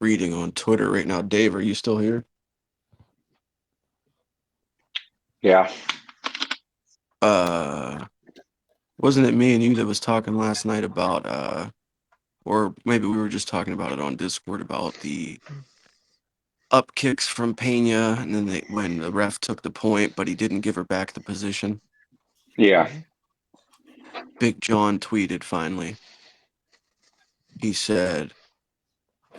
reading on Twitter right now. Dave, are you still here? Yeah. Wasn't it me and you that was talking last night about or maybe we were just talking about it on Discord about the up kicks from Pena, and then when the ref took the point, but he didn't give her back the position. Yeah. Big John tweeted finally. He said,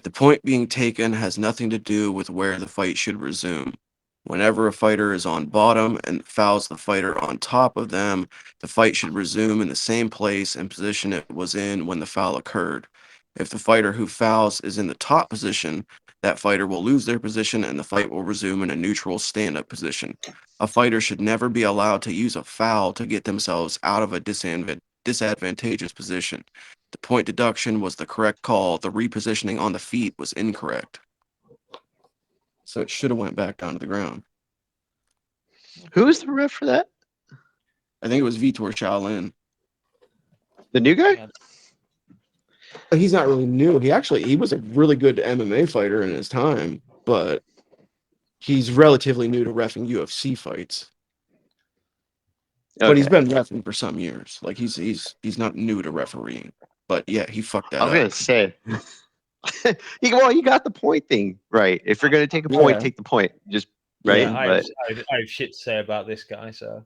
"The point being taken has nothing to do with where the fight should resume. Whenever a fighter is on bottom and fouls the fighter on top of them, the fight should resume in the same place and position it was in when the foul occurred. If the fighter who fouls is in the top position, that fighter will lose their position and the fight will resume in a neutral stand-up position. A fighter should never be allowed to use a foul to get themselves out of a disadvantageous position. The point deduction was the correct call. The repositioning on the feet was incorrect. So it should have went back down to the ground." Who was the ref for that? I think it was Vitor Shaolin. The new guy? Yeah. He's not really new. He was a really good MMA fighter in his time, but he's relatively new to reffing UFC fights. But he's been reffing for some years. Like he's not new to refereeing. But yeah, he fucked that I was up. gonna say. You got the point thing right. If you're gonna take a point, take the point. Just right. Yeah, I but have shit to say about this guy, so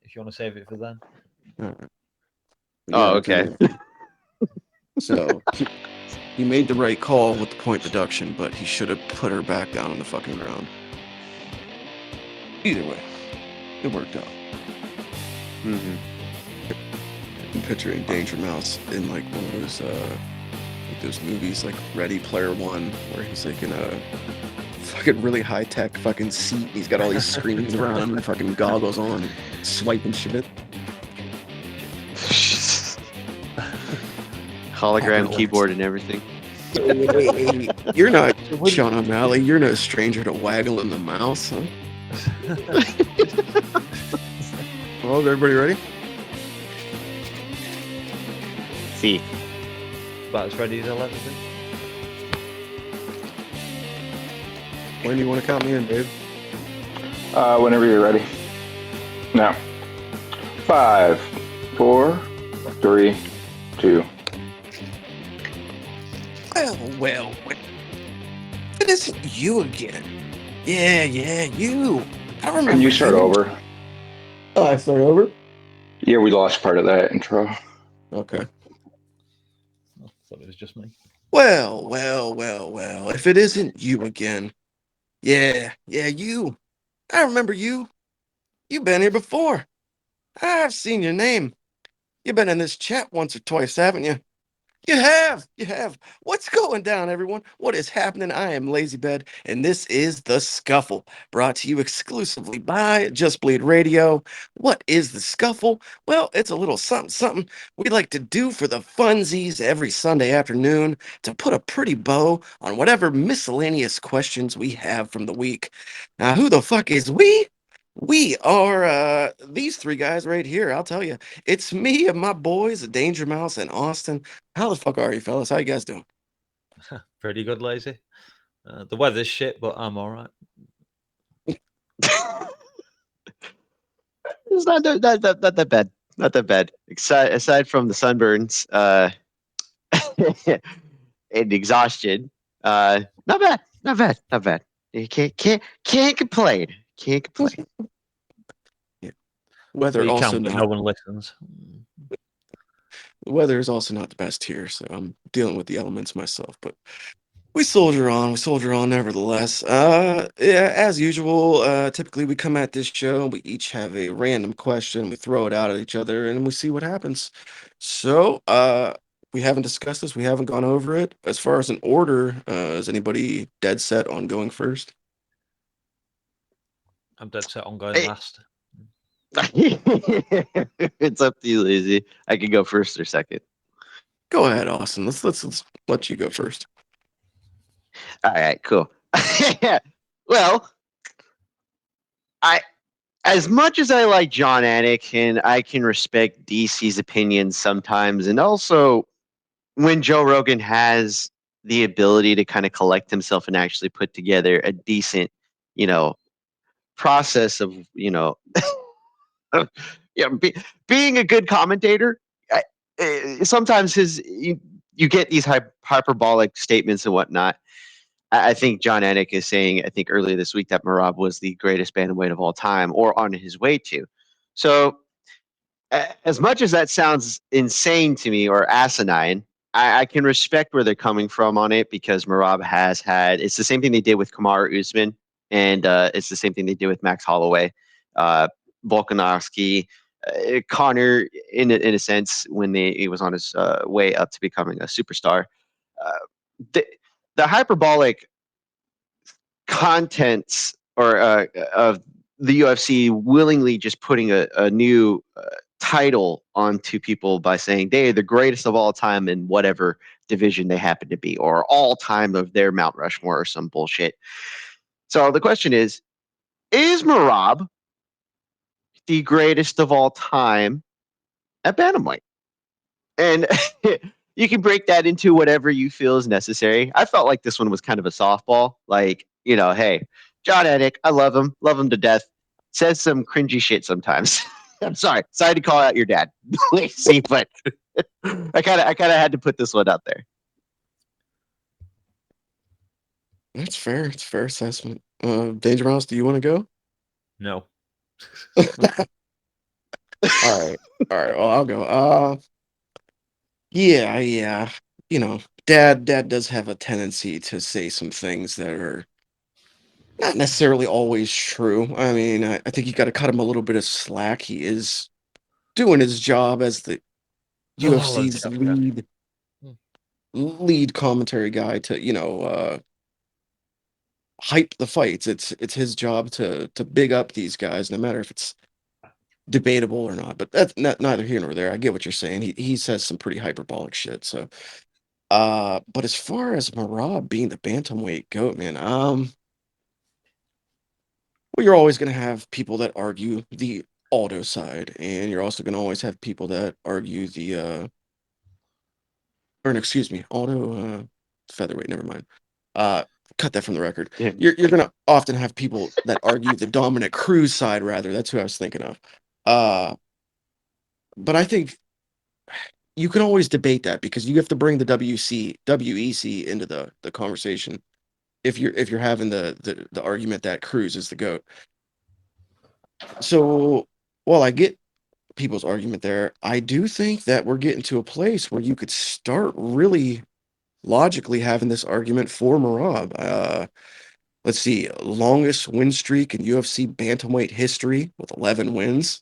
if you want to save it for then. All right. Oh, okay. So he made the right call with the point deduction, but he should have put her back down on the fucking ground. Either way, it worked out. Mhm. I'm picturing DangerMouse in like one of those movies like Ready Player One, where he's like in a fucking really high tech fucking seat. He's got all these screens around him and fucking goggles on, swiping shit. Hologram keyboard and everything. Hey, you're not Sean O'Malley. You're no stranger to waggling the mouse, huh? Well, everybody ready? See. About as ready as I'll ever be. When do you want to count me in, Dave? Whenever you're ready. Now. 5, 4, 3, 2. Well. It isn't you again. Yeah, you. I remember. Can you start over? Oh, I start over? Yeah, we lost part of that intro. Okay. I thought it was just me. Well. If it isn't you again. Yeah, you. I remember you. You've been here before. I've seen your name. You've been in this chat once or twice, haven't you? You have. What's going down, everyone? What is happening? I am LazyBed, and this is The Scuffle, brought to you exclusively by Just Bleed Radio. What is The Scuffle? Well, it's a little something we like to do for the funsies every Sunday afternoon to put a pretty bow on whatever miscellaneous questions we have from the week. Now, who the fuck is we? We are these three guys right here. I'll tell you, it's me and my boys, DangerMouse and Austin. How the fuck are you, fellas? How you guys doing? Pretty good, Lazy. The weather's shit, but I'm all right. It's not that bad. Not that bad. Aside from the sunburns and exhaustion, not bad. You can't complain. Yeah. Weather You also can, but not. no one listens. The weather is also not the best here, so I'm dealing with the elements myself. But we soldier on nevertheless. Yeah, as usual, typically we come at this show and we each have a random question, we throw it out at each other, and we see what happens. So, we haven't discussed this, we haven't gone over it. As far as an order, is anybody dead set on going first? I'm dead set on going last. It's up to you, Lazy. I can go first or second. Go ahead, Austin. Let's let you go first. All right, cool. Well, as much as I like John Anik and I can respect DC's opinions sometimes, and also when Joe Rogan has the ability to kind of collect himself and actually put together a decent, process of, being a good commentator. Sometimes you get these hyperbolic statements and whatnot. I think John Anik is saying, I think earlier this week, that Merab was the greatest bantamweight of all time, or on his way to. So, as much as that sounds insane to me or asinine, I can respect where they're coming from on it, because Merab has had. It's the same thing they did with Kamaru Usman, and it's the same thing they did with Max Holloway, Volkanovski, Connor, in a sense, when he was on his way up to becoming a superstar. Uh, the hyperbolic contents or of the UFC willingly just putting a new title onto people by saying they're the greatest of all time in whatever division they happen to be, or all time of their Mount Rushmore or some bullshit. So the question is Merab the greatest of all time at bantamweight? And you can break that into whatever you feel is necessary. I felt like this one was kind of a softball. Like, hey, John Anik, I love him to death. Says some cringy shit sometimes. I'm sorry to call out your dad, Lazy, but I kind of had to put this one out there. That's fair. It's a fair assessment. DangerMouse, do you want to go? No. All right. Well, I'll go. Yeah. Dad does have a tendency to say some things that are not necessarily always true. I mean, I think you got to cut him a little bit of slack. He is doing his job as the UFC's lead commentary guy to, hype the fights. It's his job to big up these guys, no matter if it's debatable or not. But that's neither here nor there. I get what you're saying. He says some pretty hyperbolic shit. So, but as far as Merab being the bantamweight GOAT, man, well, you're always going to have people that argue the Aldo side, and you're also going to always have people that argue excuse me, Aldo featherweight. Never mind. Cut that from the record. Yeah. You're going to often have people that argue the Dominic Cruz side, rather. That's who I was thinking of. But I think you can always debate that, because you have to bring the WEC into the conversation if you're having the argument that Cruz is the GOAT. So while I get people's argument there, I do think that we're getting to a place where you could start really logically having this argument for Merab. Let's see, longest win streak in UFC bantamweight history with 11 wins.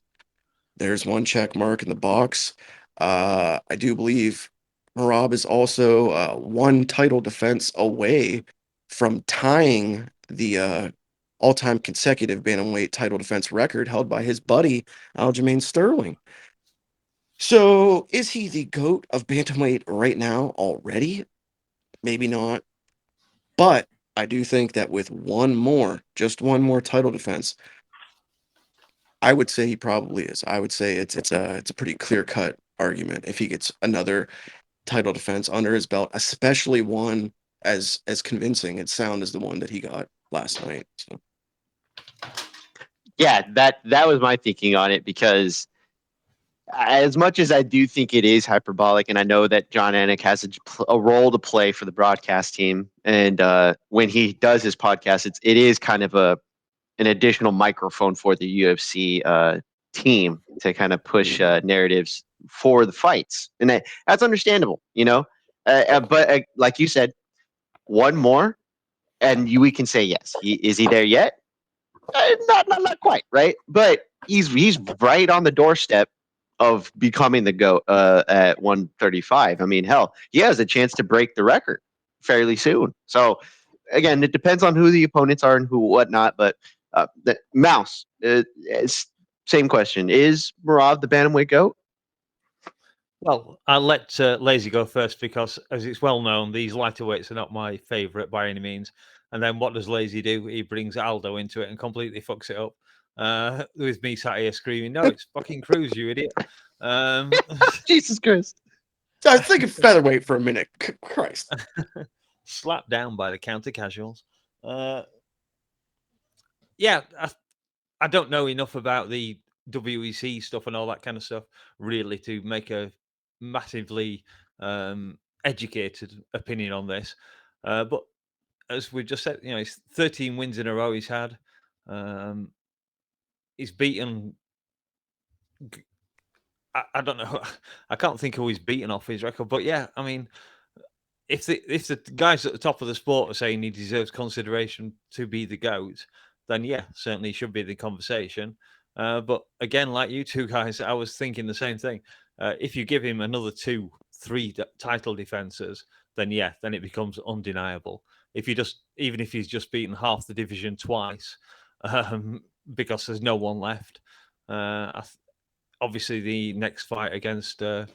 There's one check mark in the box. I do believe Merab is also one title defense away from tying the all-time consecutive bantamweight title defense record held by his buddy Aljamain Sterling. So, is he the GOAT of bantamweight right now already? Maybe not. But I do think that with just one more title defense, I would say he probably is. I would say it's a pretty clear-cut argument if he gets another title defense under his belt, especially one as convincing and sound as the one that he got last night. So. Yeah, that was my thinking on it, because as much as I do think it is hyperbolic, and I know that John Anik has a role to play for the broadcast team, and when he does his podcast, it is kind of an additional microphone for the UFC team to kind of push narratives for the fights, and that's understandable, but like you said, one more, and we can say yes. Is he there yet? Not quite, right? But he's right on the doorstep of becoming the GOAT at 135. I mean, hell, he has a chance to break the record fairly soon. So again, it depends on who the opponents are and whatnot. But the Mouse, same question: is Merab the bantamweight GOAT? Well, I'll let Lazy go first, because, as it's well known, these lighter weights are not my favourite by any means. And then what does Lazy do? He brings Aldo into it and completely fucks it up. With me sat here screaming, "No, it's fucking Cruz, you idiot!" Jesus Christ! I was thinking featherweight for a minute. Christ. slapped down by the counter casuals. Yeah, I don't know enough about the WEC stuff and all that kind of stuff really to make a massively educated opinion on this. But as we just said, it's 13 wins in a row he's had. He's beaten. I don't know. I can't think who he's beaten off his record, but yeah, I mean, if the guys at the top of the sport are saying he deserves consideration to be the GOAT, then yeah, certainly should be the conversation. But again, like you two guys, I was thinking the same thing. If you give him another 2-3 title defenses, then yeah, then it becomes undeniable. Even if he's just beaten half the division twice, because there's no one left. Obviously, the next fight against the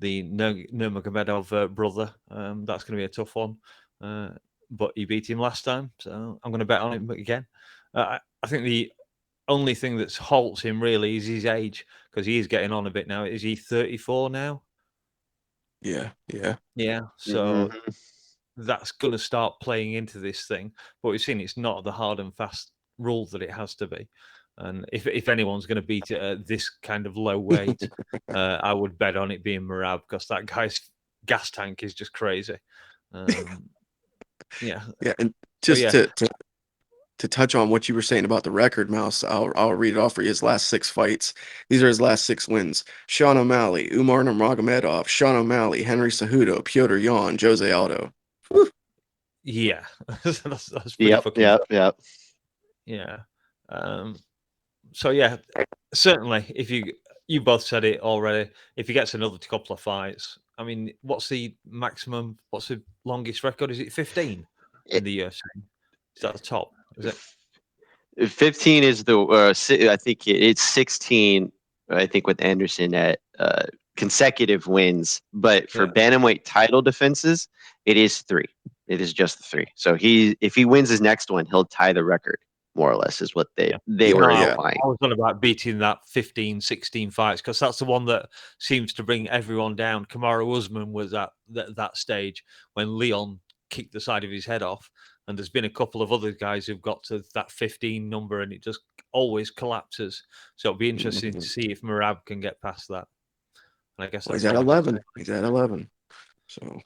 Nurmagomedov brother, that's going to be a tough one. But he beat him last time, so I'm going to bet on him again. I think the only thing that halts him really is his age, because he is getting on a bit now. Is he 34 now? Yeah. Yeah. So that's going to start playing into this thing. But we've seen it's not the hard and fast rule that it has to be. And if anyone's going to beat it at this kind of low weight, I would bet on it being Merab, because that guy's gas tank is just crazy. Yeah. And just to touch on what you were saying about the record, Mouse, I'll read it off for you. His last 6 fights. These are his last 6 wins. Sean O'Malley, Umar Nurmagomedov, Sean O'Malley, Henry Cejudo, Piotr Yan, Jose Aldo. Whew. Yeah. that's pretty fucking Yep. Yeah. So yeah, certainly if you both said it already, if he gets another couple of fights, I mean, what's the maximum, what's the longest record? Is it 15 in the UFC? Is that the top? Is it 15 is the I think it's 16, I think, with Anderson at consecutive wins, but for bantamweight title defenses, it is 3. It is just 3. So if he wins his next one, he'll tie the record, more or less, is what they were implying. I was on about beating that 15, 16 fights, because that's the one that seems to bring everyone down. Kamaru Usman was at that stage when Leon kicked the side of his head off, and there's been a couple of other guys who've got to that 15 number, and it just always collapses. So it'll be interesting to see if Merab can get past that. And I guess he's at 11. He's at 11. So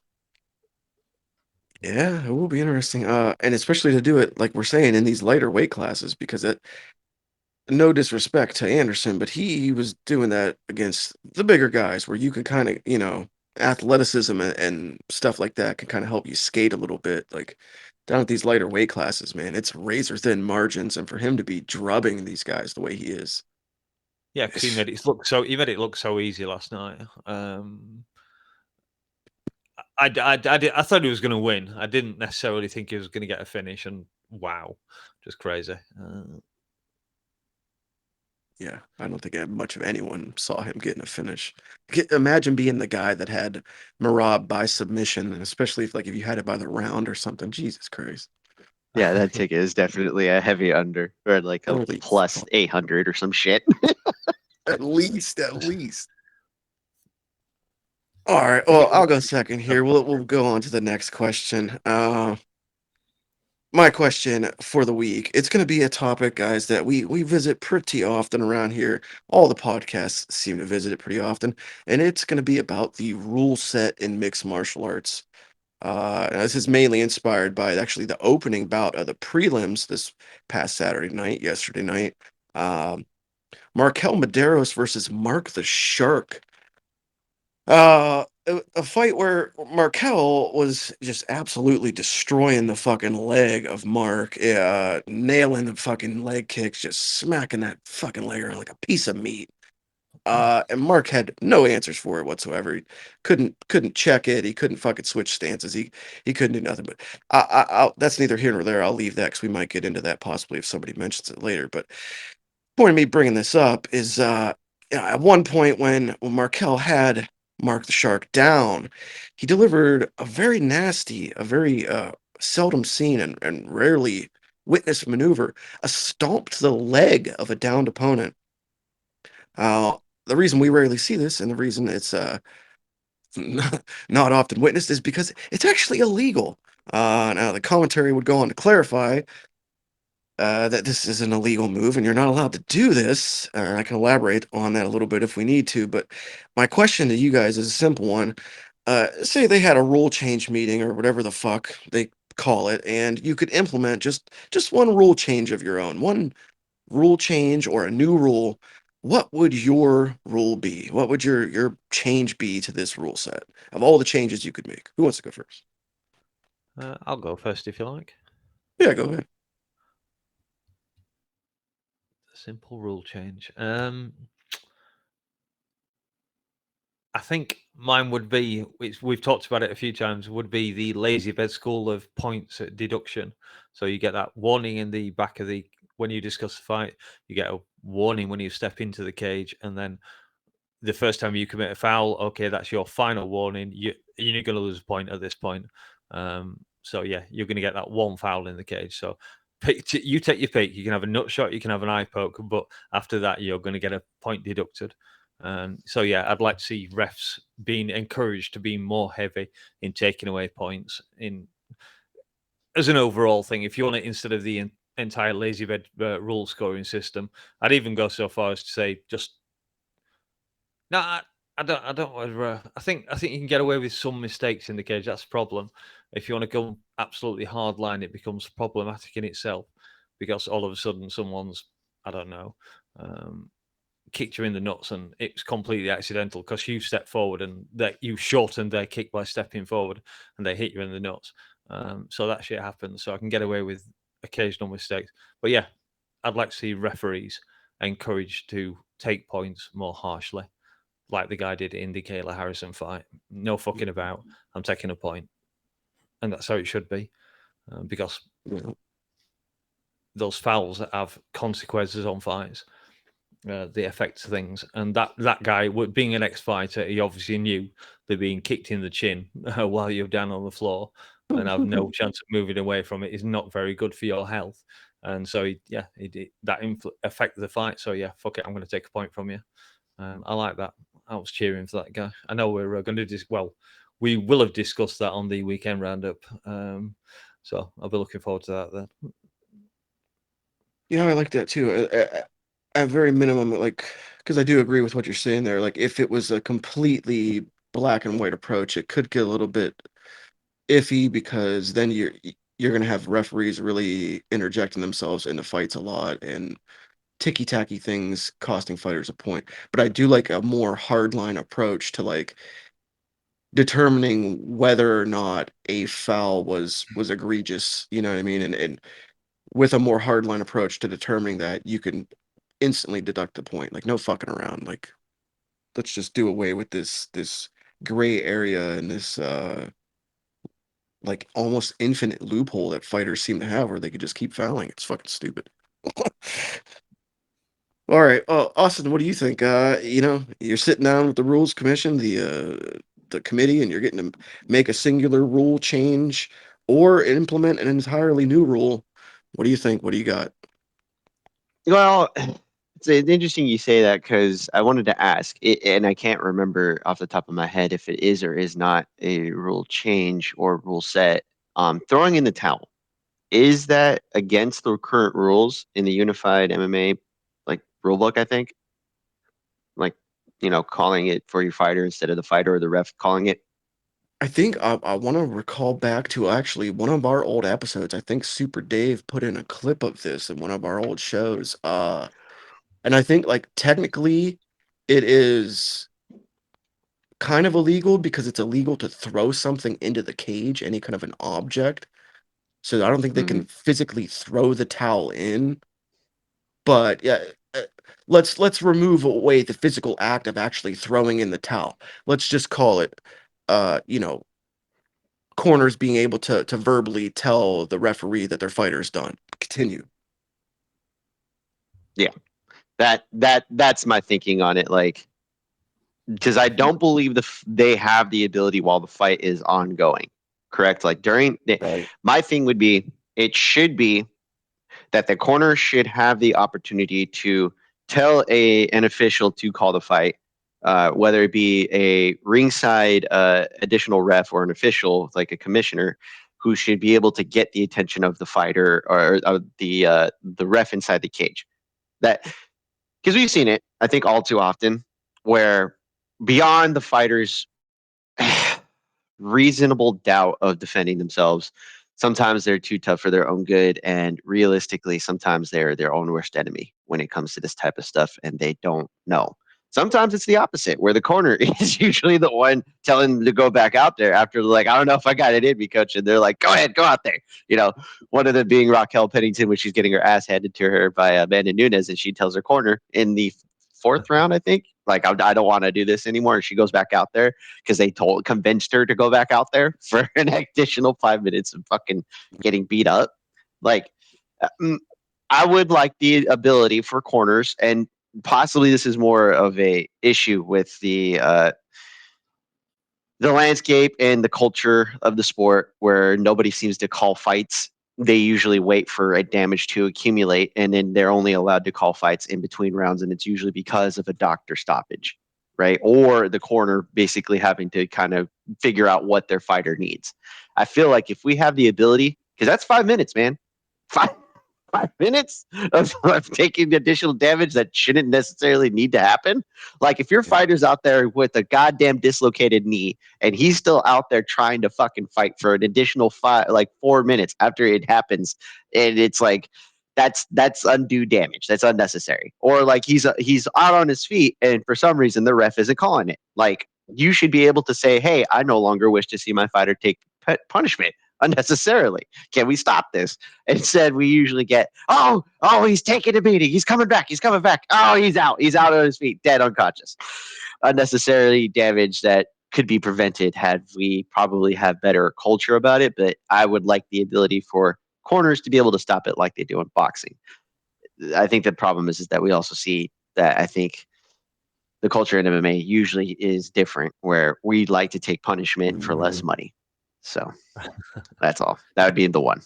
yeah, it will be interesting. And especially to do it, like we're saying, in these lighter weight classes, because no disrespect to Anderson, but he was doing that against the bigger guys, where you can kind of, athleticism and stuff like that can kind of help you skate a little bit. Like down at these lighter weight classes, man, it's razor thin margins, and for him to be drubbing these guys the way he is. Yeah, because he made it look so easy last night. I thought he was going to win. I didn't necessarily think he was going to get a finish, and wow, just crazy. Yeah, I don't think much of anyone saw him getting a finish. Imagine being the guy that had Merab by submission, and especially if you had it by the round or something. Jesus Christ. Yeah, that ticket is definitely a heavy under, or like a plus 800 or some shit. At least. All right. Well, I'll go second here. We'll go on to the next question. My question for the week. It's going to be a topic, guys, that we visit pretty often around here. All the podcasts seem to visit it pretty often, and it's going to be about the rule set in mixed martial arts. This is mainly inspired by actually the opening bout of the prelims this past yesterday night. Markel Medeiros versus Mark the Shark. A fight where Markel was just absolutely destroying the fucking leg of Mark, nailing the fucking leg kicks, just smacking that fucking leg around like a piece of meat. And Mark had no answers for it whatsoever. He couldn't check it. He couldn't fucking switch stances. He couldn't do nothing. But that's neither here nor there. I'll leave that because we might get into that possibly if somebody mentions it later. But point of me bringing this up is at one point when Markel had Mark the Shark down, he delivered a very nasty, a very seldom seen and rarely witnessed maneuver, a stomp to the leg of a downed opponent. The reason we rarely see this, and the reason it's not often witnessed, is because it's actually illegal. Now, the commentary would go on to clarify that this is an illegal move and you're not allowed to do this. I can elaborate on that a little bit if we need to, but my question to you guys is a simple one. Say they had a rule change meeting or whatever the fuck they call it, and you could implement just one rule change of your own, one rule change or a new rule. What would your rule be? What would your change be to this rule set of all the changes you could make? Who wants to go first? I'll go first if you like. Yeah, go ahead. Simple rule change. I think mine would be, which we've talked about it a few times, would be the LazyBed school of points at deduction. So you get that warning in the back of the, when you discuss the fight, you get a warning when you step into the cage, and then the first time you commit a foul, okay, that's your final warning. You're going to lose a point at this point. So yeah, you're going to get that one foul in the cage. So you take your pick. You can have a nut shot, you can have an eye poke, but after that, you're going to get a point deducted. So yeah, I'd like to see refs being encouraged to be more heavy in taking away points in as an overall thing. If you want it instead of the entire LazyBed rule scoring system, I'd even go so far as to say just no. I don't. I don't. I think you can get away with some mistakes in the cage. That's the problem. If you want to go absolutely hard line, it becomes problematic in itself because all of a sudden someone's, I don't know, kicked you in the nuts and it's completely accidental because you stepped forward and that you shortened their kick by stepping forward and they hit you in the nuts. So that shit happens. So I can get away with occasional mistakes. But yeah, I'd like to see referees encouraged to take points more harshly, like the guy did in the Kayla Harrison fight. No fucking about. I'm taking a point, and that's how it should be, because those fouls that have consequences on fights, they affect things. And that guy, being an ex-fighter, he obviously knew they're being kicked in the chin while you're down on the floor and have no chance of moving away from it is not very good for your health. And so, that affected the fight. So yeah, fuck it, I'm going to take a point from you. I like that. I was cheering for that guy. I know we're going to we will have discussed that on the weekend roundup. So I'll be looking forward to that then. Yeah, I like that too. At very minimum, like, because I do agree with what you're saying there. Like, if it was a completely black and white approach, it could get a little bit iffy because then you're gonna have referees really interjecting themselves into fights a lot and ticky-tacky things costing fighters a point. But I do like a more hardline approach to like determining whether or not a foul was egregious, you know what I mean? And with a more hardline approach to determining that, you can instantly deduct the point. Like, no fucking around. Like, let's just do away with this gray area and this like almost infinite loophole that fighters seem to have where they could just keep fouling. It's fucking stupid. All right, Austin, what do you think? You're sitting down with the Rules Commission, the committee, and you're getting to make a singular rule change or implement an entirely new rule. What do you think? What do you got? Well, it's interesting you say that because I wanted to ask, and I can't remember off the top of my head if it is or is not a rule change or rule set. Throwing in the towel, is that against the current rules in the unified MMA like rule book? I think, like, calling it for your fighter instead of the fighter or the ref calling it. I think I want to recall back to actually one of our old episodes. I think Super Dave put in a clip of this in one of our old shows. And I think like technically it is kind of illegal because it's illegal to throw something into the cage, any kind of an object. So I don't think they can physically throw the towel in. But yeah, let's remove away the physical act of actually throwing in the towel. Let's just call it, you know, corners being able to verbally tell the referee that their fighter's done. Continue. Yeah, that's my thinking on it. Like, because I don't believe they have the ability while the fight is ongoing. Correct? Like Right. my thing would be it should be that the corner should have the opportunity to tell an official to call the fight, whether it be a ringside additional ref or an official like a commissioner who should be able to get the attention of the fighter or the ref inside the cage. That because we've seen it, I think, all too often, where beyond the fighter's reasonable doubt of defending themselves, sometimes they're too tough for their own good, and realistically, sometimes they're their own worst enemy when it comes to this type of stuff, and they don't know. Sometimes it's the opposite, where the corner is usually the one telling them to go back out there after, like, I don't know if I got it in me, coach, and they're like, go ahead, go out there. You know, one of them being Raquel Pennington when she's getting her ass handed to her by Amanda Nunes, and she tells her corner in the fourth round, I think, like, I don't want to do this anymore, and she goes back out there because they convinced her to go back out there for an additional 5 minutes of fucking getting beat up. Like, I would like the ability for corners, and possibly this is more of a issue with the landscape and the culture of the sport, where nobody seems to call fights. They usually wait for a damage to accumulate, and then they're only allowed to call fights in between rounds, and it's usually because of a doctor stoppage, right? Or the corner basically having to kind of figure out what their fighter needs. I feel like if we have the ability, because that's 5 minutes, man. 5 minutes of taking additional damage that shouldn't necessarily need to happen. Like, if your fighter's out there with a goddamn dislocated knee and he's still out there trying to fucking fight for an additional 4 minutes after it happens, and it's like, that's undue damage. That's unnecessary. Or like he's out on his feet and for some reason the ref isn't calling it. Like, you should be able to say, hey, I no longer wish to see my fighter take punishment unnecessarily. Can we stop this? Instead, we usually get, oh, he's taking a beating. He's coming back. He's coming back. Oh, he's out. He's out on his feet, dead, unconscious. Unnecessarily damage that could be prevented had we probably have better culture about it. But I would like the ability for corners to be able to stop it like they do in boxing. I think the problem is that we also see that I think the culture in MMA usually is different, where we like to take punishment for less money. So that's all. That would be the one.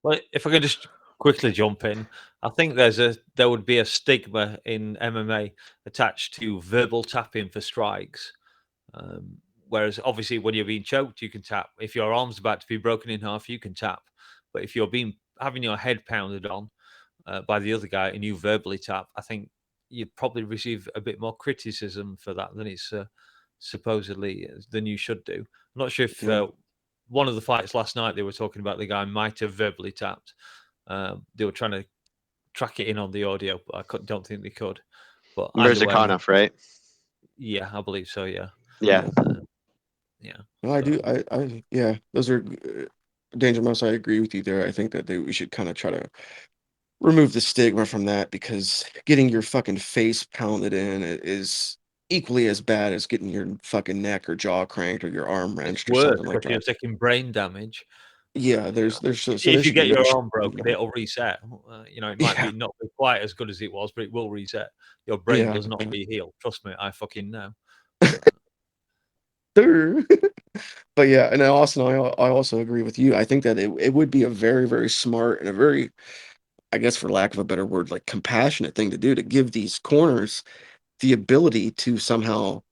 Well, if I can just quickly jump in, I think there would be a stigma in MMA attached to verbal tapping for strikes. Whereas obviously when you're being choked, you can tap. If your arm's about to be broken in half, you can tap. But if you're having your head pounded on by the other guy and you verbally tap, I think you'd probably receive a bit more criticism for that than it's supposedly than you should do. I'm not sure if one of the fights last night they were talking about the guy might have verbally tapped. They were trying to track it in on the audio, but I don't think they could. But Mirzakanov, right? Yeah, I believe so. Yeah. Yeah. Yeah. No, I do. Yeah, those are DangerMouse. I agree with you there. I think that we should kind of try to remove the stigma from that, because getting your fucking face pounded in is equally as bad as getting your fucking neck or jaw cranked or your arm wrenched or Worse, something like because you're that. taking brain damage. Yeah, there's so there If you should be get your no arm broken, it'll reset. It might be not be quite as good as it was, but it will reset. Your brain does not re-heal. Trust me, I fucking know. But yeah, and I also agree with you. I think that it would be a very, very smart and a very, I guess for lack of a better word, like compassionate thing to do, to give these corners the ability to somehow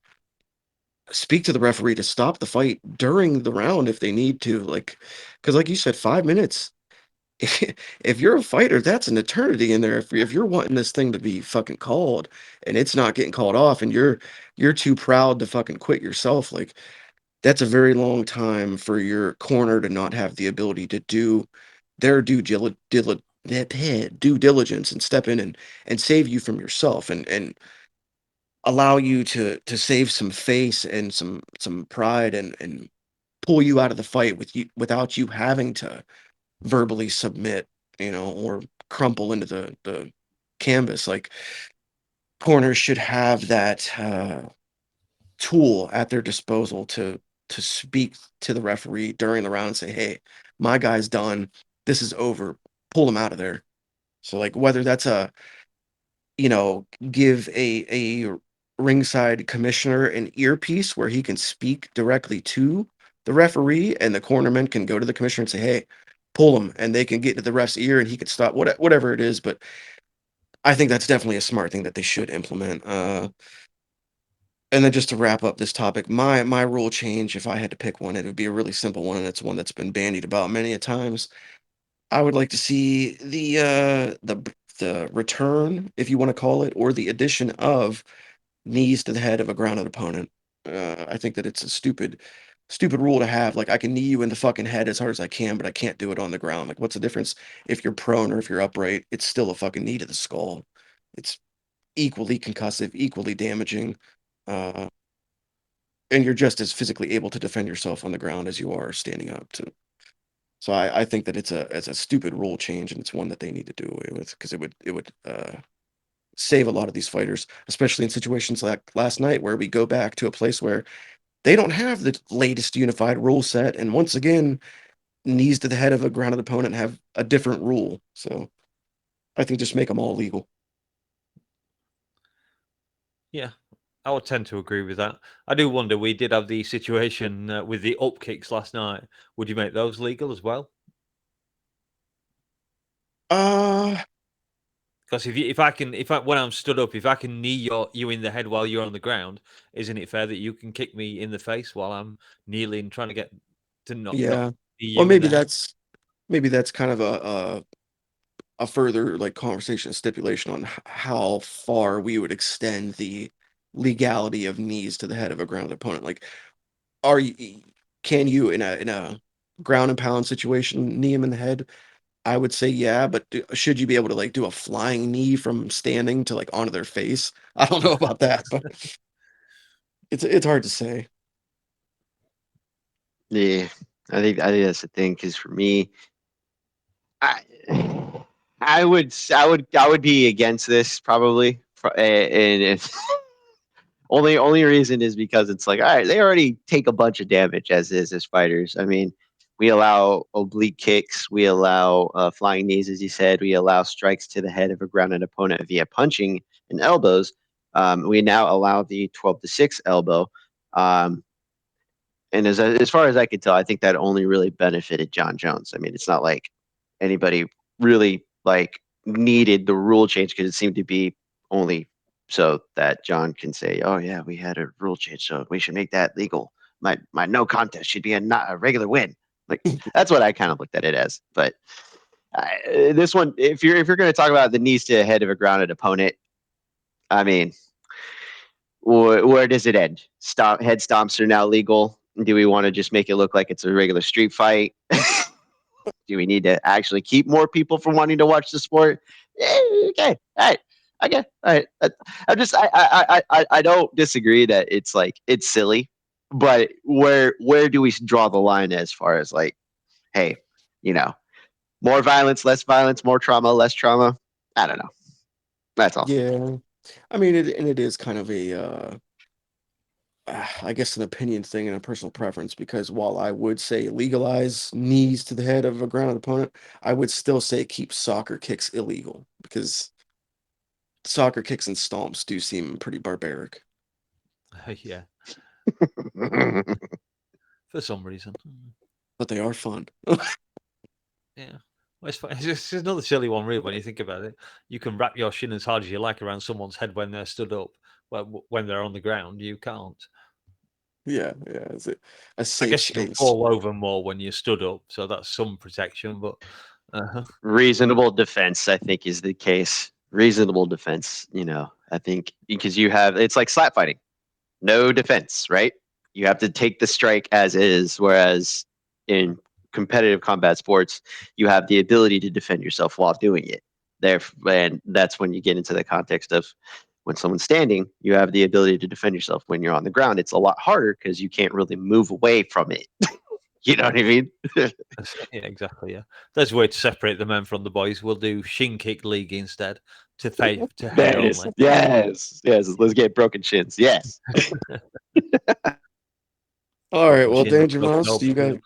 speak to the referee to stop the fight during the round if they need to. Like, because like you said, 5 minutes. If you're a fighter, that's an eternity in there. If you're wanting this thing to be fucking called and it's not getting called off, and you're too proud to fucking quit yourself, like, that's a very long time for your corner to not have the ability to do their due diligence and step in and save you from yourself, and allow you to save some face and some pride, and pull you out of the fight without you having to verbally submit, or crumple into the canvas. Like, corners should have that tool at their disposal to speak to the referee during the round and say, hey, my guy's done, this is over, pull him out of there. So, like, whether that's give a ringside commissioner an earpiece where he can speak directly to the referee, and the cornerman can go to the commissioner and say, hey, pull him, and they can get to the ref's ear and he can stop whatever it is. But I think that's definitely a smart thing that they should implement. And then just to wrap up this topic, my rule change, if I had to pick one, it would be a really simple one, and it's one that's been bandied about many a times. I would like to see the return, if you want to call it, or the addition of knees to the head of a grounded opponent. I think that it's a stupid rule to have. Like, I can knee you in the fucking head as hard as I can, but I can't do it on the ground. Like, what's the difference if you're prone or if you're upright? It's still a fucking knee to the skull. It's equally concussive, equally damaging, uh, and you're just as physically able to defend yourself on the ground as you are standing up too. So I think that it's a stupid rule change, and it's one that they need to do away with, because it would save a lot of these fighters, especially in situations like last night where we go back to a place where they don't have the latest unified rule set, and once again, knees to the head of a grounded opponent have a different rule. So I think just make them all legal. Yeah, I would tend to agree with that. I do wonder, we did have the situation with the up kicks last night. Would you make those legal as well? Because when I'm stood up, if I can knee you in the head while you're on the ground, isn't it fair that you can kick me in the face while I'm kneeling, trying to get to not Yeah. knee Well, you in the head? maybe that's kind of a further like conversation stipulation on how far we would extend the legality of knees to the head of a grounded opponent. Like, can you in a ground and pound situation knee him in the head? I would say yeah, but should you be able to like do a flying knee from standing to like onto their face? I don't know about that, but it's hard to say. Yeah, I think that's the thing. Because for me, I I would be against this probably, and it's only reason is because it's like, all right, they already take a bunch of damage as is as fighters. I mean, we allow oblique kicks, we allow flying knees, as you said, we allow strikes to the head of a grounded opponent via punching and elbows. We now allow the 12-6 elbow. Um, and as far as I could tell, I think that only really benefited John Jones. I mean, it's not like anybody really like needed the rule change, because it seemed to be only so that John can say, "Oh yeah, we had a rule change, so we should make that legal. My no contest should be not a regular win." Like, that's what I kind of looked at it as. But this one, if you're going to talk about the knees to the head of a grounded opponent, I mean, where does it end? Head stomps are now legal. Do we want to just make it look like it's a regular street fight? Do we need to actually keep more people from wanting to watch the sport? Okay, all right, okay, all right. I don't disagree that it's silly, but where do we draw the line as far as like, hey, more violence, more trauma, less trauma? I don't know. That's all. Yeah. I mean, it is kind of I guess an opinion thing and a personal preference, because while I would say legalize knees to the head of a grounded opponent, I would still say keep soccer kicks illegal, because soccer kicks and stomps do seem pretty barbaric, Yeah, for some reason. but they are fun. Yeah. Well, it's just another silly one, really, when you think about it. You can wrap your shin as hard as you like around someone's head when they're stood up. Well, when they're on the ground, you can't. Yeah, it's a I safe guess you'll space. fall over more when you're stood up, so that's some protection. But Reasonable defense, I think, is the case. Reasonable defense, I think, because it's like slap fighting. No defense, right? You have to take the strike as is, whereas in competitive combat sports, you have the ability to defend yourself while doing it. And that's when you get into the context of when someone's standing, you have the ability to defend yourself. When you're on the ground, it's a lot harder because you can't really move away from it. You know what I mean? yeah, exactly. Yeah, there's a way to separate the men from the boys. We'll do shin kick league instead to head There it is. only. Yes. Let's get broken shins. Yes. All right, well, Shin, DangerMouse,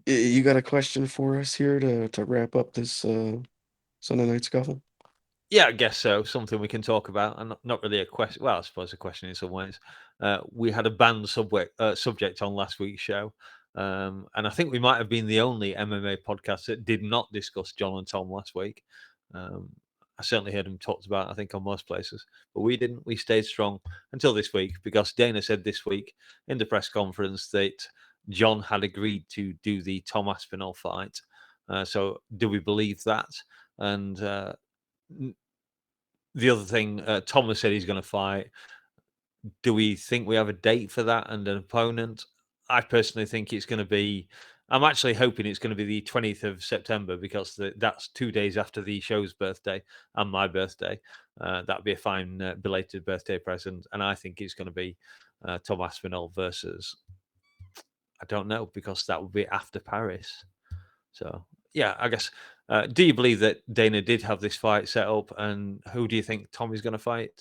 you got a question for us here to wrap up this Sunday night scuffle? Yeah, I guess so. Something we can talk about, and not really a question. Well, I suppose a question in some ways. We had a banned subject on last week's show, and I think we might have been the only MMA podcast that did not discuss John and Tom last week. I certainly heard him talked about, I think, on most places. But we didn't. We stayed strong until this week, because Dana said this week in the press conference that John had agreed to do the Tom Aspinall fight. So do we believe that? And the other thing, Thomas said he's going to fight. Do we think we have a date for that and an opponent? I personally think it's going to be. I'm actually hoping it's going to be the 20th of September, because that's 2 days after the show's birthday and my birthday. That'd be a fine belated birthday present. And I think it's going to be Tom Aspinall versus, I don't know, because that would be after Paris. So, yeah, I guess. Do you believe that Dana did have this fight set up? And who do you think Tom is going to fight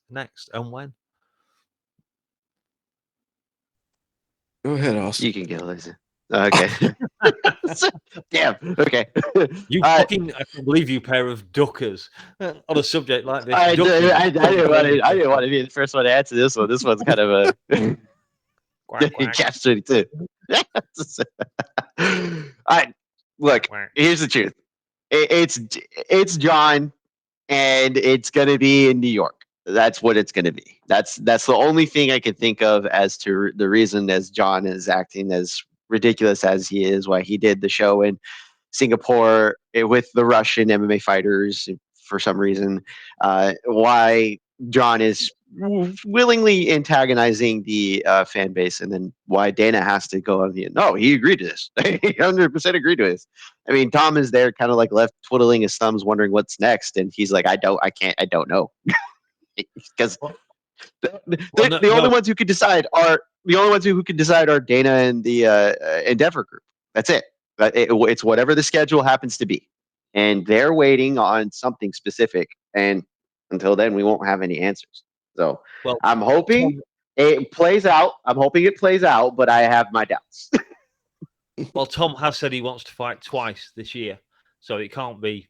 next, and when? Go ahead, Austin. You can go, Lazy. Okay. Damn. Okay. You fucking, I can't believe you pair of duckers on a subject like this. I didn't want to be the first one to answer this one. This one's kind of a Quack, quack. catch-22. Look, here's the truth. It's John, and it's gonna be in New York. That's what it's gonna be. That's the only thing I can think of as to the reason as John is acting as ridiculous as he is, why he did the show in Singapore with the Russian MMA fighters for some reason, why John is willingly antagonizing the fan base, and then why Dana has to go on the no, he agreed to this. He 100% agreed to this. I mean, Tom is there kind of like left twiddling his thumbs wondering what's next, and he's like, I don't know. Because the only ones who could decide are Dana and the Endeavor group. That's it. It's whatever the schedule happens to be, and they're waiting on something specific. And until then, we won't have any answers. So I'm hoping it plays out. But I have my doubts. Well, Tom has said he wants to fight twice this year, so it can't be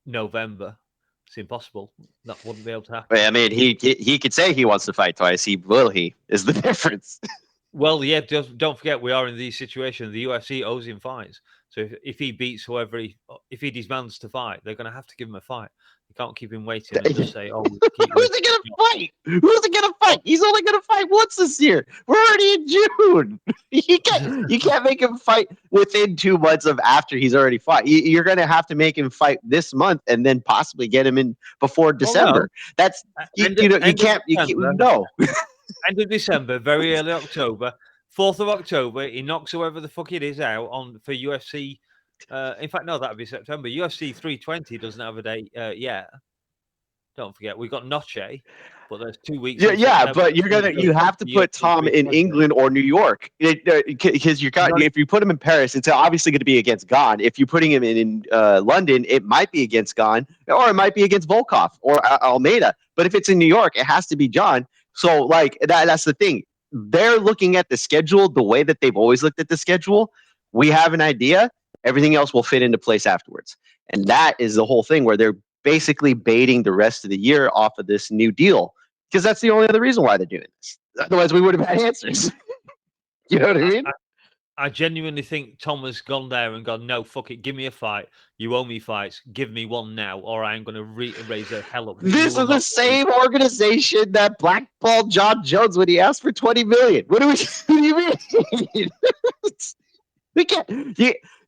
November. It's impossible. That wouldn't be able to happen. I mean, he could say he wants to fight twice. Will he? Is the difference. Well, yeah, don't forget, we are in these situations. The UFC owes him fights. So if he beats whoever if he demands to fight, they're going to have to give him a fight. You can't keep him waiting and just say, "Oh, who's he going to fight? Who's he going to fight? He's only going to fight once this year. We're already in June. You can't make him fight within 2 months of after he's already fought. You're going to have to make him fight this month and then possibly get him in before December. That's you can't. No. End of December, very early October, 4th of October, he knocks whoever the fuck it is out for UFC. In fact, no, that'd be September. UFC 320 doesn't have a date yet. Don't forget, we've got Noche, but there's 2 weeks. Yeah, but you have to put Tom in England or New York, because if you put him in Paris, it's obviously going to be against Gon. If you're putting him in London, it might be against Gon, or it might be against Volkov or Almeida. But if it's in New York, it has to be John. So like that's the thing. They're looking at the schedule the way that they've always looked at the schedule. We have an idea. Everything else will fit into place afterwards. And that is the whole thing, where they're basically baiting the rest of the year off of this new deal, because that's the only other reason why they're doing this. Otherwise, we would have had answers. You know what I mean? I genuinely think Tom has gone there and gone, no, fuck it, give me a fight. You owe me fights. Give me one now, or I'm going to raise the hell up. This is the same organization that blackballed John Jones when he asked for $20 million. What do you mean? We can't.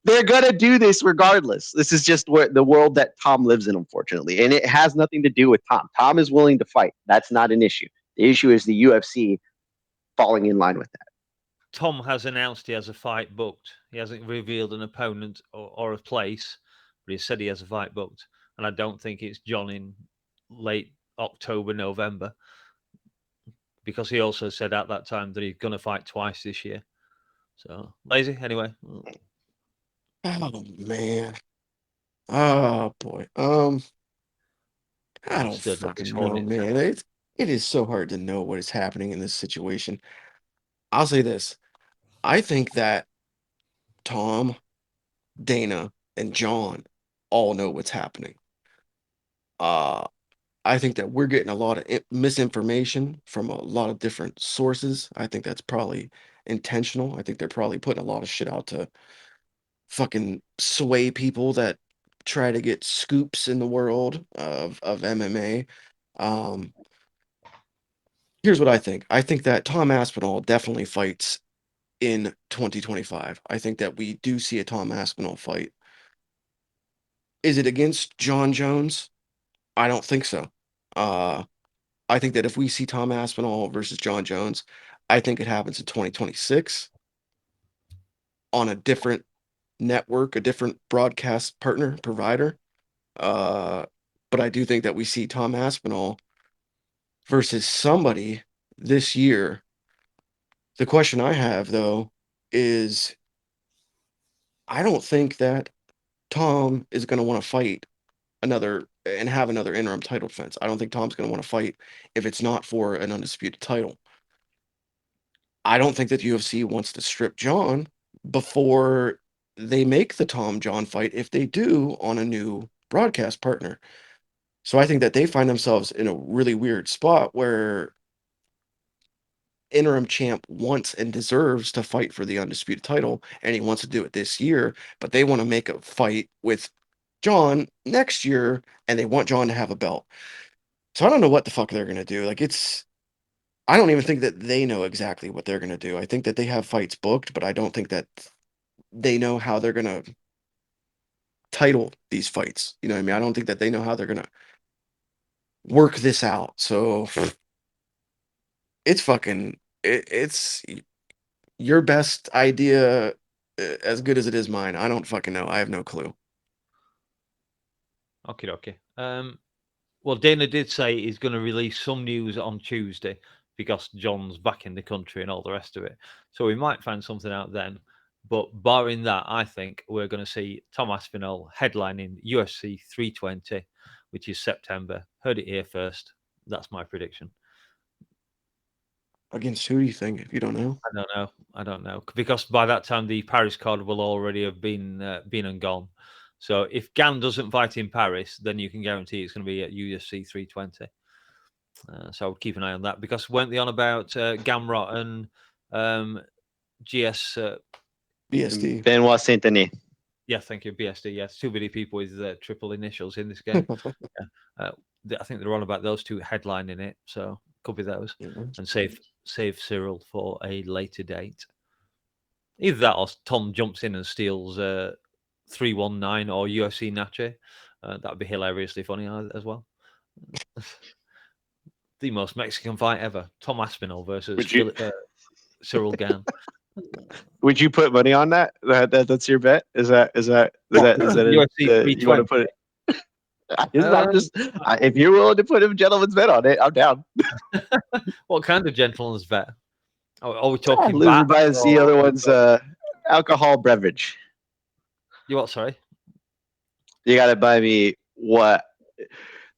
They're going to do this regardless. This is just the world that Tom lives in, unfortunately. And it has nothing to do with Tom. Tom is willing to fight. That's not an issue. The issue is the UFC falling in line with that. Tom has announced he has a fight booked. He hasn't revealed an opponent or a place, but he said he has a fight booked. And I don't think it's John in late October, November, because he also said at that time that he's going to fight twice this year. So, Lazy, anyway. Oh, man. Oh, boy. I don't fucking know, man. It is so hard to know what is happening in this situation. I'll say this. I think that Tom, Dana, and John all know what's happening. I think that we're getting a lot of misinformation from a lot of different sources. I think that's probably intentional. I think they're probably putting a lot of shit out to fucking sway people that try to get scoops in the world of MMA. Um, here's what I think. I think that Tom Aspinall definitely fights in 2025. I think that we do see a Tom Aspinall fight. Is it against John Jones? I don't think so. Uh, I think that if we see Tom Aspinall versus John Jones, I think it happens in 2026 on a different network, a different broadcast partner, provider. Uh, but I do think that we see Tom Aspinall versus somebody this year. The question I have, though, is I don't think that Tom is going to want to fight another and have another interim title defense. I don't think Tom's going to want to fight if it's not for an undisputed title. I don't think that UFC wants to strip John before they make the Tom John fight if they do on a new broadcast partner. So I think that they find themselves in a really weird spot where interim champ wants and deserves to fight for the undisputed title, and he wants to do it this year, but they want to make a fight with John next year, and they want John to have a belt. So I don't know what the fuck they're gonna do. Like I don't even think that they know exactly what they're gonna do. I think that they have fights booked, but I don't think that they know how they're gonna title these fights. You know what I mean? I don't think that they know how they're gonna work this out. So it's fucking it's your best idea as good as it is mine. I don't fucking know. I have no clue. Okay. Well, Dana did say he's going to release some news on Tuesday because John's back in the country and all the rest of it. So we might find something out then. But barring that, I think we're going to see Tom Aspinall headlining UFC 320, which is September. Heard it here first. That's my prediction. Against who do you think, if you don't know? I don't know. Because by that time, the Paris card will already have been and gone. So if Gan doesn't fight in Paris, then you can guarantee it's going to be at UFC 320. So I would keep an eye on that, because weren't they on about Gamrot and GS? BSD. Benoit Saint-Denis. Yeah, thank you, BSD. Yes, too many people with triple initials in this game. I think they're on about those two headlining it, so could be those. And save Cyril for a later date. Either that or Tom jumps in and steals 319 or UFC Nacho. That would be hilariously funny as well. The most Mexican fight ever. Tom Aspinall versus Cyril Gan. Would you put money on that? That's your bet? Is that UFC you want to put it? If you're willing to put a gentleman's bet on it, I'm down. What kind of gentleman's bet? Are we talking loser buys the other one's alcohol beverage. You what? Sorry. You got to buy me what?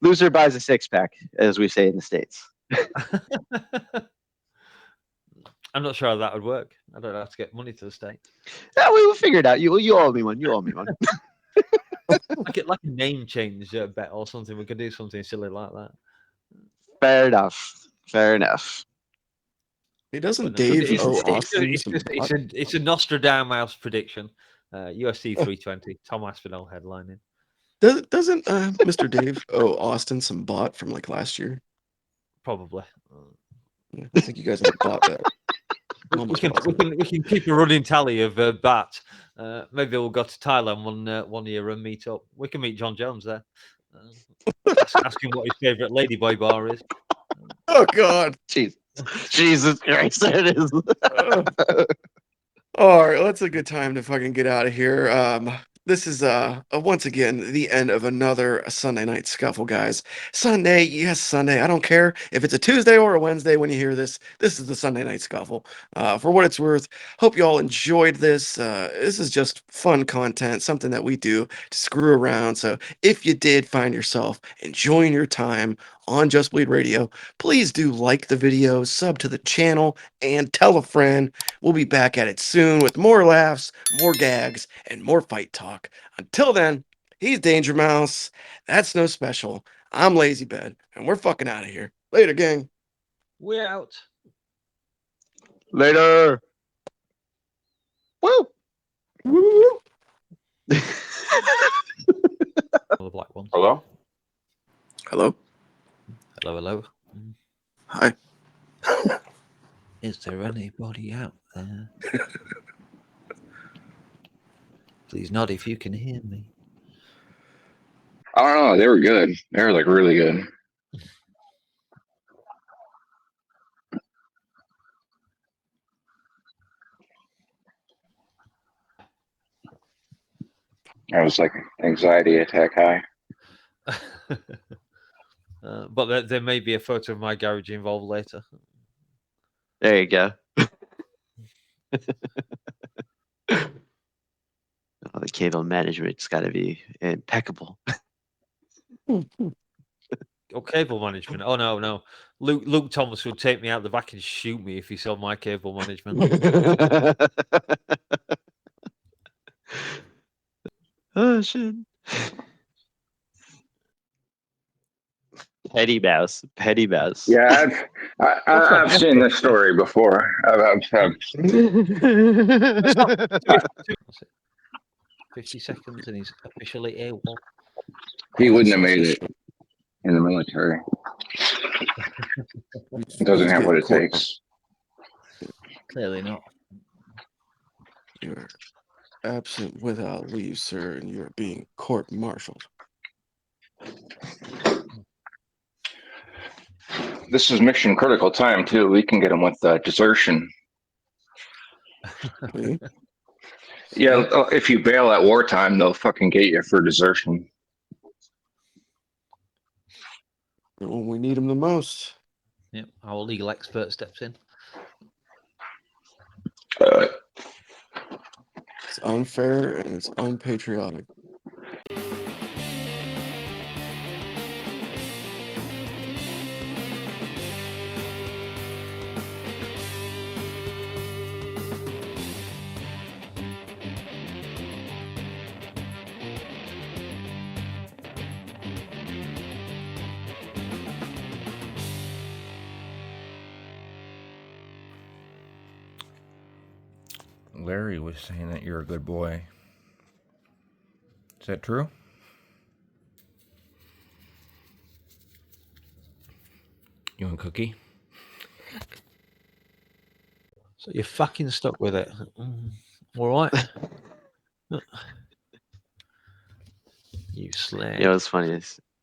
Loser buys a 6-pack, as we say in the States. I'm not sure how that would work. I don't have to get money to the States. Yeah, we will figure it out. You owe me one. You owe me one. Like a name change bet or something. We could do something silly like that. Fair enough. He doesn't Dave owe Austin some pot? It's a Nostradamus prediction. UFC 320. Tom Aspinall headlining. Doesn't Mr. Dave owe Austin some bot from like last year? Probably. Yeah, I think you guys have bought that. We can keep a running tally of bat. Maybe we'll go to Thailand one year and meet up. We can meet John Jones there. Ask him what his favourite ladyboy bar is. Oh God, Jesus Christ, there it is. All right, that's a good time to fucking get out of here. This is once again the end of another Sunday night scuffle, guys. Sunday, yes, Sunday. I don't care if it's a Tuesday or a Wednesday when you hear this. This is the Sunday night scuffle. For what it's worth, hope you all enjoyed this. This is just fun content, something that we do to screw around. So if you did find yourself enjoying your time on Just Bleed Radio, please do like the video, sub to the channel, and tell a friend. We'll be back at it soon with more laughs, more gags, and more fight talk. Until then, he's DangerMouse. That's no special. I'm LazyBed, and we're fucking out of here. Later, gang. We're out. Later. Woo. Woo. the black ones. Hello? Hello? Hello, hello. Hi. Is there anybody out there? Please nod if you can hear me. I don't know. They were good. They were like really good. I was like anxiety attack high. But there may be a photo of my garage involved later. There you go. Oh, the cable management's got to be impeccable. Oh, cable management. Oh, no. Luke Thomas would take me out the back and shoot me if he saw my cable management. Oh, shit. Petty mouse. Yeah, I've seen this story before. I've 50 seconds and he's officially AWOL. he wouldn't have That's made just it in the military. It doesn't He's have what getting it court- takes. Clearly not. You're absent without leave, sir, and you're being court-martialed. This is mission critical time too. We can get him with desertion. See? Yeah, if you bail at wartime, they'll fucking get you for desertion. When we need him the most. Yep, our legal expert steps in. It's unfair and it's unpatriotic. Larry was saying that you're a good boy. Is that true? You want cookie? So you're fucking stuck with it. All right. You slave. You know what's funny is